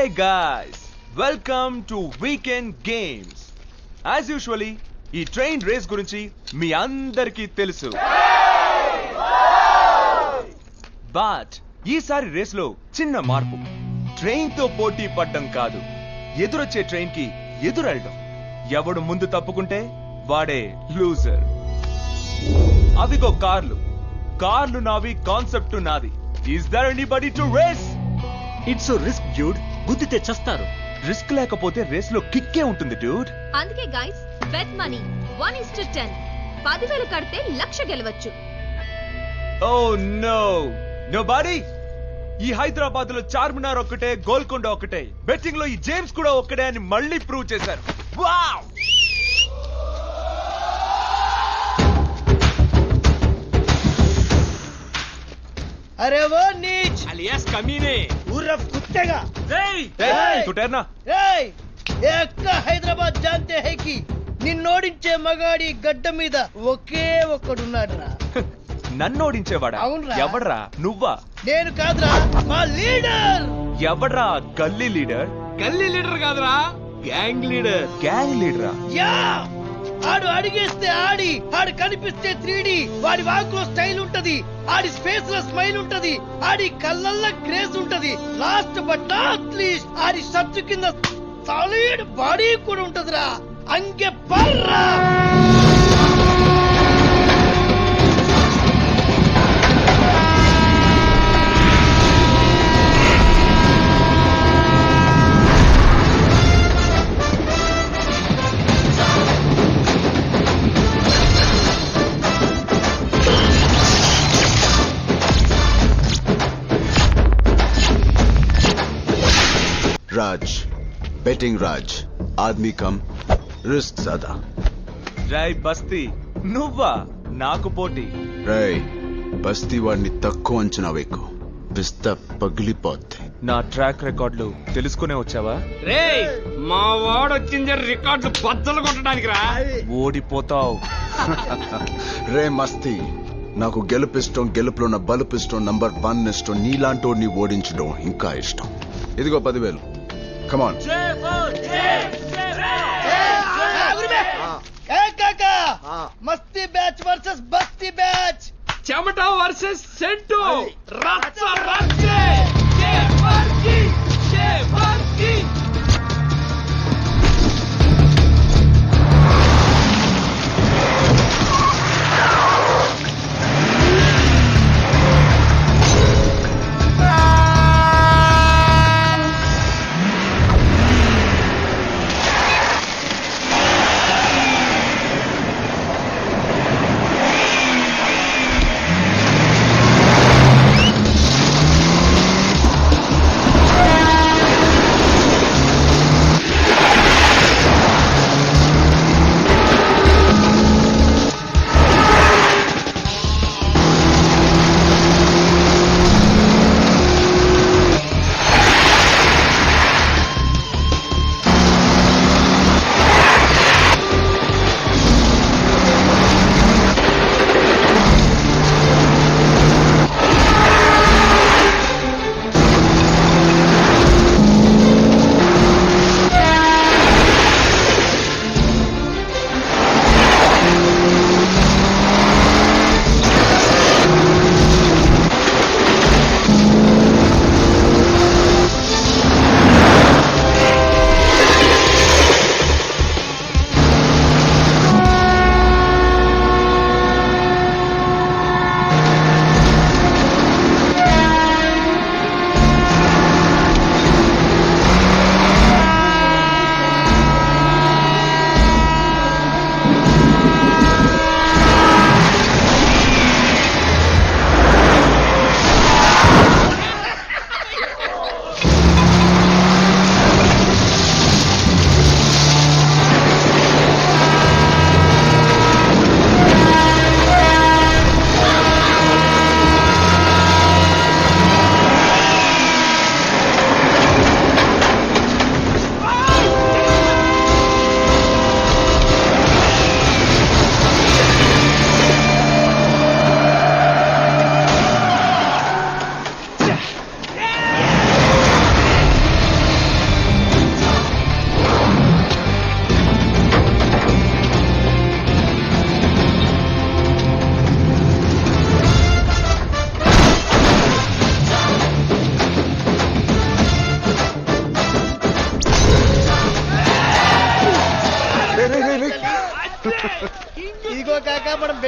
Hey guys, welcome to Weekend Games. As usually, ఈ train race గురించి మీ అందరికీ తెలుసు. బట్ ఈసారి రేస్ లో చిన్న మార్పు. ట్రైన్ తో పోటీ పడ్డం కాదు, ఎదురొచ్చే ట్రైన్ కి ఎదురెళ్ళడం. ఎవడు ముందు తప్పుకుంటే వాడే లూజర్. అవిగో కార్లు నావి, కాన్సెప్ట్ నాది. Is there anybody to race? It's risk dude, గుద్దితే చస్తారు. రిస్క్ లేకపోతే రేస్ లో కిక్కే ఉంటుంది డ్యూడ్. అందుకే గైస్ బెట్ మనీ 1:10. 10,000 కడితే 1,00,000 గెలవచ్చు. Oh no nobody. ఈ హైదరాబాద్ లో చార్మినార్ ఒక్కటే, గోల్కొండ ఒక్కటే, బెట్టింగ్ లో ఈ జేమ్స్ కూడా ఒక్కడే అని మళ్ళీ ప్రూవ్ చేశారు. వావ్! अरे वो नीच అలియాస్ కమీనే, उर्फ कुत्ते का तू ठहरना. హైదరాబాద్ जानते है कि నిన్నోడించే మగాడి గడ్డ మీద ఒకే ఒక్కడున్నాడురా. నన్ను ఓడించేవాడా? అవునురా. ఎవడ్రా? నువ్వా? నేను కాదురా, మా లీడర్. ఎవడ్రా గల్లీ లీడర్? గల్లీ లీడర్ కాదురా, గ్యాంగ్ లీడర్. గ్యాంగ్ లీడరా? యా, ఆడు అడిగేస్తే ఆడు కనిపిస్తే 3D. వాడి వాకులో స్టైల్ ఉంటది, ఆడి స్పేస్ లో స్మైల్ ఉంటది, ఆడి కళ్ళల్లో గ్రేస్ ఉంటది. Last but not least Audi shirt కింద సాలిడ్ బాడీ కూడా ఉంటదిరా. అంగే పర్రా. राज, बेटिंग राज, आदमी कम, रिस्क ज्यादा. రై బస్తీ, నువ్వా నాకు పోటీ? రై బస్తీ వాడిని తక్కువ అంచనా వేకు, పిస్తా పగిలిపోద్ది. నా ట్రాక్ రికార్డులు తెలుసుకునే వచ్చావా? రేయ్, మా వాడు వచ్చింది రికార్డులు బద్దలు కొట్టడానికి రా. ఓడిపోతావు. రే మస్తీ, నాకు గెలుపిష్టం, గెలుపులో ఉన్న బలుపిష్టం, నంబర్ 1 ఇష్టం. నీలాంటోడిని ఓడించడం ఇంకా ఇష్టం. ఇదిగో 10,000. కమాన్. కాకా, మస్తీ బ్యాచ్ వర్సెస్ బస్తీ బ్యాచ్. చెమట వర్సెస్ సెంటు. రచ్చ రచ్చే. జేవర్కి, జేవర్కి.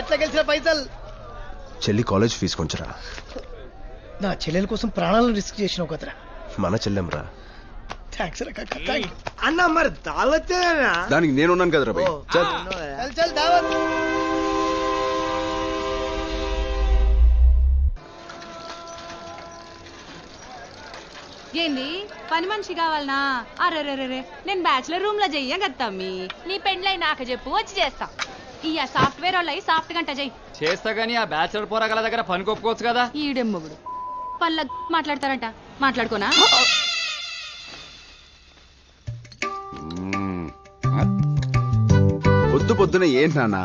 బెట్ల గెలిచిన పైసలు. చెల్లి కాలేజ్ ఫీజు కొంచెరా. నా చెల్లెల కోసం ప్రాణాలను రిస్క్ చేసినావు కదరా. మన చెల్లెంరా. థ్యాంక్స్ రా కాకా. అన్న మరి దావత్తేనా? దానికి నేనున్నాను కదరా భయ్. చల్. చల్ చల్ దావత్. ఏంది పని మనిషి కావాలనా? అరే నేను బ్యాచులర్ రూమ్ లో చెయ్య గత్తమ్మి. నీ పెండ్లై నాకు చెప్పు, వచ్చి చేస్తా. ఇయ్య సాఫ్ట్వేర్ వాళ్ళు సాఫ్ట్ గంట చెయ్యి చేస్తా గానీ ఆ బ్యాచులర్ పోరగాల దగ్గర పని కొప్పుకోవచ్చు కదా. ఈడెమ్మగుడు పళ్ళ మాట్లాడతారంట. మాట్లాడుకోనా? పొద్దు పొద్దున ఏంటి నాన్న?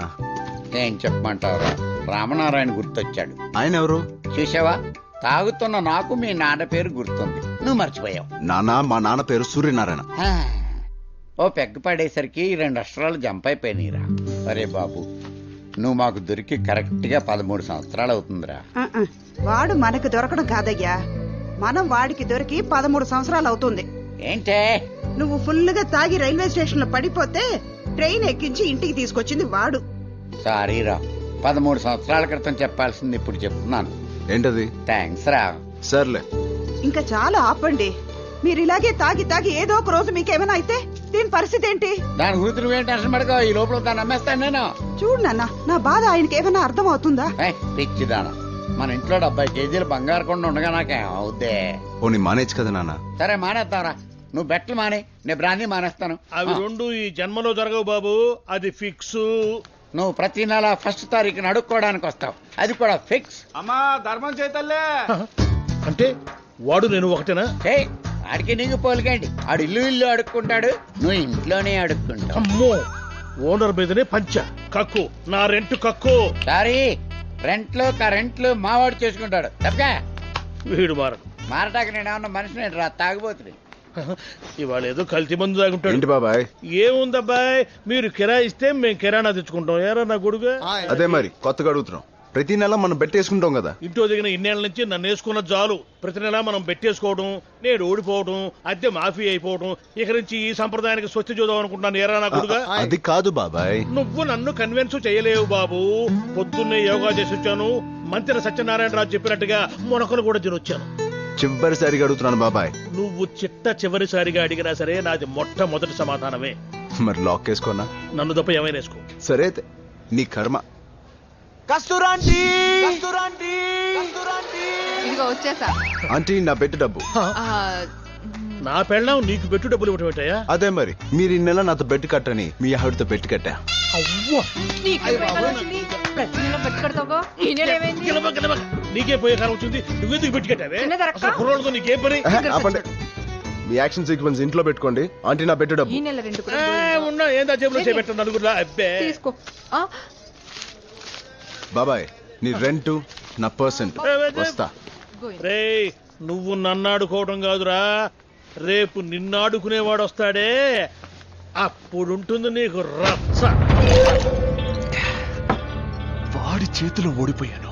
ఏం చెప్పమంటారా, రామనారాయణ గుర్తొచ్చాడు. ఆయన ఎవరు? చూసావా, తాగుతున్న నాకు మీ నాన్న పేరు గుర్తుంది, నువ్వు మర్చిపోయావు. నాన్న, మా నాన్న పేరు సూర్యనారాయణ. ఓ పెగ్గు పడేసరికి 2 అక్షరాలు జంప్ అయిపోయినాయిరా. అరే బాబు, నువ్వు మాకు దొరికి కరెక్ట్ గా 13 సంవత్సరాలు అవుతుందిరా. వాడు మనకు దొరకడం కాదయ్యా, మనం వాడికి దొరికి 13 సంవత్సరాలు అవుతుంది. ఏంటే నువ్వు ఫుల్గా తాగి రైల్వే స్టేషన్ లో పడిపోతే ట్రైన్ ఎక్కించి ఇంటికి తీసుకొచ్చింది వాడు. సారీరా, 13 సంవత్సరాల క్రితం చెప్పాల్సింది ఇప్పుడు చెప్తున్నాను. ఏంటది? థ్యాంక్స్ రా. సర్లే. ఇంకా చాలా ఆపండి. మీరు ఇలాగే తాగి తాగి ఏదో ఒక రోజు మీకేమైనా అయితే దీని పరిస్థితి ఏంటి? దాని గురించి నువ్వేం టెన్షన్ పడకో, ఈ లోపల దాన్ని నమ్మేస్తాను నేను. చూడు నాన్న, నా బాధ ఆయనకి ఏమైనా అర్థం అవుతుందా? పిచ్చిదాన, మన ఇంట్లో 70 కేజీలు బంగారు కొండ ఉండగా నాకేం అవుద్దే. పోనీ మానేచ్చు కదా నాన్న. సరే మానేస్తారా, నువ్వు బెట్లు మానే, నేను బ్రాందీ మానేస్తాను. అవి రెండు ఈ జన్మలో జరగవు బాబు, అది ఫిక్స్. నువ్వు ప్రతి నెల 1st తారీఖున అడుక్కోవడానికి వస్తావు, అది కూడా ఫిక్స్. అమ్మా ధర్మం చేతల్లే. అంటే వాడు నేను ఒకటేనా? ఆడికి నీకు పోలికండి, ఆడు ఇల్లు అడుక్కుంటాడు, నువ్వు ఇంట్లోనే అడుక్కుంటావు. అమ్మో, ఓనర్ మీదనే పంచ కక్కు, నా రెంట్ కక్కు. సారీ, రెంట్లు కరెంట్లు మావాడు చేసుకుంటాడు తప్పగా. వీడు మారడు. మారటాక నేను ఏమన్నా మనిషిని రా, తాగుబోతుంది. ఇవాళ ఏదో కల్తీ మందు తాగుంటాడు. ఏంటి బాబాయ్? ఏముందబ్బాయ్, మీరు కిరాయి ఇస్తే మేము కిరాణా తెచ్చుకుంటాం. ఏరా నా గొడుగు? అదే మరి కొత్తగా అడుగుతున్నాం. ప్రతి నెల మనం బెట్టేసుకుంటాం కదా. ఇంట్లో దిగిన ఇన్నేళ్ల నుంచి నన్ను వేసుకున్న జాలు. ప్రతి నెల మనం బెట్టేసుకోవడం, నేను ఓడిపోవడం, అద్దె మాఫీ అయిపోవడం. ఇక నుంచి ఈ సంప్రదాయానికి స్వస్తి చూద్దాం అనుకుంటున్నాను. ఏరా నా గొడుగా? అది కాదు బాబాయ్. నువ్వు నన్ను కన్విన్స్ చేయలేవు బాబు. పొద్దున్నే యోగా చేసి వచ్చాను. మంత్రి సత్యనారాయణరాజు చెప్పినట్టుగా మొనకలు కూడా తినొచ్చాను. చివరిసారిగా అడుగుతున్నాను బాబాయ్. నువ్వు చివరిసారిగా అడిగినా సరే నాది మొట్టమొదటి సమాధానమే. మరి లాక్ వేసుకోనా? నన్ను తప్ప ఏమైనా వేసుకో. సరే అయితే, నీ కర్మ. కస్తూరాంటీ, ఇదిగో వచ్చేసా. ఆంటీ, నా బెట్టు డబ్బు. నా పెళ్ళం నీకు పెట్టు డబ్బులు ఇవ్వటం ఏంటయ్యా? అదే మరి, మీరు ఈ నెల నాతో బెట్టు కట్టని మీ ఆవిడతో బెట్టు కట్టా. నీకే పోయే కాలం వచ్చింది, నువ్వెందుకు పెట్టి కట్టావే? అసలు కుర్రోళ్ళతో నీకేం పని? ఆపండి. మీ యాక్షన్ సీక్వెన్స్ ఇంట్లో పెట్టుకోండి. ఆంటీ, నా బెట్టు డబ్బు. ఉన్నా ఏందా జేబులో చేపెట్టాను నలుగురులా. అబ్బే బాబాయ్, నీ రెంట్ నా పర్సెంట్ వస్తా. రేయ్, నువ్వు నన్ను ఆడుకోవడం కాదురా, రేపు నిన్ను ఆడుకునేవాడు వస్తాడే, అప్పుడుంటుంది నీకు రచ్చ. వాడి చేతిలో ఓడిపోయాను.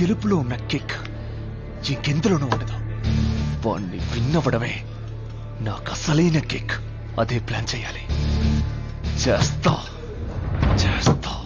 గెలుపులో ఉన్న కిక్ ఇంకెందులోనూ ఉండదు. వాణ్ణి విన్నవడమే నాకు అసలైన కిక్. అదే ప్లాన్ చేయాలి. చేస్తా.